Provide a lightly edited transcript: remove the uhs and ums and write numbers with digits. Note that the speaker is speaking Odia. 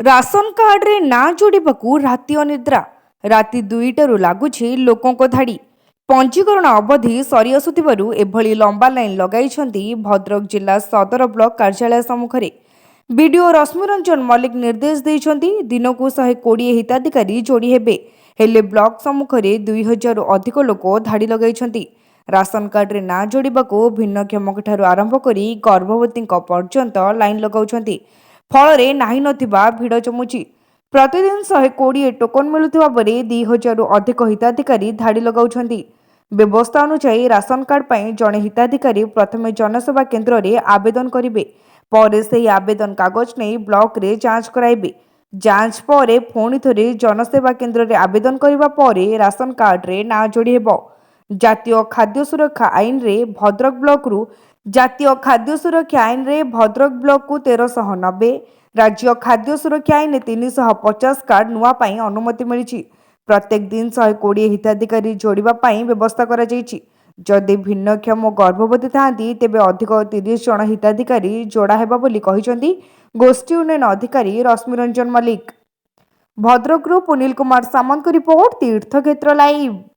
ରାସନ କାର୍ଡରେ ନାଁ ଯୋଡ଼ିବାକୁ ରାତି ଅନିଦ୍ରା। ରାତି 2ଟାରୁ ଲାଗୁଛି ଲୋକଙ୍କ ଧାଡ଼ି। ପଞ୍ଜୀକରଣ ଅବଧି ସରିଆସୁଥିବାରୁ ଏଭଳି ଲମ୍ବା ଲାଇନ୍ ଲଗାଇଛନ୍ତି ଭଦ୍ରକ ଜିଲ୍ଲା ସଦର ବ୍ଲକ କାର୍ଯ୍ୟାଳୟ ସମ୍ମୁଖରେ। ବିଡିଓ ରଶ୍ମିରଞ୍ଜନ ମଲ୍ଲିକ ନିର୍ଦ୍ଦେଶ ଦେଇଛନ୍ତି, ଦିନକୁ 120 ହିତାଧିକାରୀ ଯୋଡ଼ି ହେବେ। ହେଲେ ବ୍ଲକ ସମ୍ମୁଖରେ 2000ରୁ ଅଧିକ ଲୋକ ଧାଡ଼ି ଲଗାଇଛନ୍ତି। ରାସନ କାର୍ଡରେ ନାଁ ଯୋଡ଼ିବାକୁ ଭିନ୍ନକ୍ଷମଙ୍କଠାରୁ ଆରମ୍ଭ କରି ଗର୍ଭବତୀଙ୍କ ପର୍ଯ୍ୟନ୍ତ ଲାଇନ୍ ଲଗାଉଛନ୍ତି। ଫଳରେ ନାହିଁ ନଥିବା ଭିଡ଼ ଜମୁଛି। ପ୍ରତିଦିନ 120 ଟୋକନ ମିଳୁଥିବା ବେଳେ 2000ରୁ ଅଧିକ ହିତାଧିକାରୀ ଧାଡ଼ି ଲଗାଉଛନ୍ତି। ବ୍ୟବସ୍ଥା ଅନୁଯାୟୀ ରାସନ କାର୍ଡ ପାଇଁ ଜଣେ ହିତାଧିକାରୀ ପ୍ରଥମେ ଜନସେବା କେନ୍ଦ୍ରରେ ଆବେଦନ କରିବେ। ପରେ ସେହି ଆବେଦନ କାଗଜ ନେଇ ବ୍ଲକରେ ଯାଞ୍ଚ କରାଇବେ। ଯାଞ୍ଚ ପରେ ପୁଣି ଥରେ ଜନସେବା କେନ୍ଦ୍ରରେ ଆବେଦନ କରିବା ପରେ ରାସନ କାର୍ଡରେ ନାଁ ଯୋଡ଼ି ହେବ। ଜାତୀୟ ଖାଦ୍ୟ ସୁରକ୍ଷା ଆଇନରେ ଭଦ୍ରକ ବ୍ଲକରୁ ଜାତୀୟ ଖାଦ୍ୟ ସୁରକ୍ଷା ଆଇନରେ ଭଦ୍ରକ ବ୍ଲକକୁ 1390, ରାଜ୍ୟ ଖାଦ୍ୟ ସୁରକ୍ଷା ଆଇନ 350 କାର୍ଡ ନୂଆ ପାଇଁ ଅନୁମତି ମିଳିଛି। ପ୍ରତ୍ୟେକ ଦିନ 120 ହିତାଧିକାରୀ ଯୋଡ଼ିବା ପାଇଁ ବ୍ୟବସ୍ଥା କରାଯାଇଛି। ଯଦି ଭିନ୍ନକ୍ଷମ ଗର୍ଭବତୀ ଥାନ୍ତି ତେବେ ଅଧିକ 30 ଜଣ ହିତାଧିକାରୀ ଯୋଡ଼ା ହେବ ବୋଲି କହିଛନ୍ତି ଗୋଷ୍ଠୀ ଉନ୍ନୟନ ଅଧିକାରୀ ରଶ୍ମିରଞ୍ଜନ ମଲ୍ଲିକ। ଭଦ୍ରକରୁ ପୁନିଲ କୁମାର ସାମନ୍ତଙ୍କ ରିପୋର୍ଟ, ତୀର୍ଥକ୍ଷେତ୍ର ଲାଇଭ୍।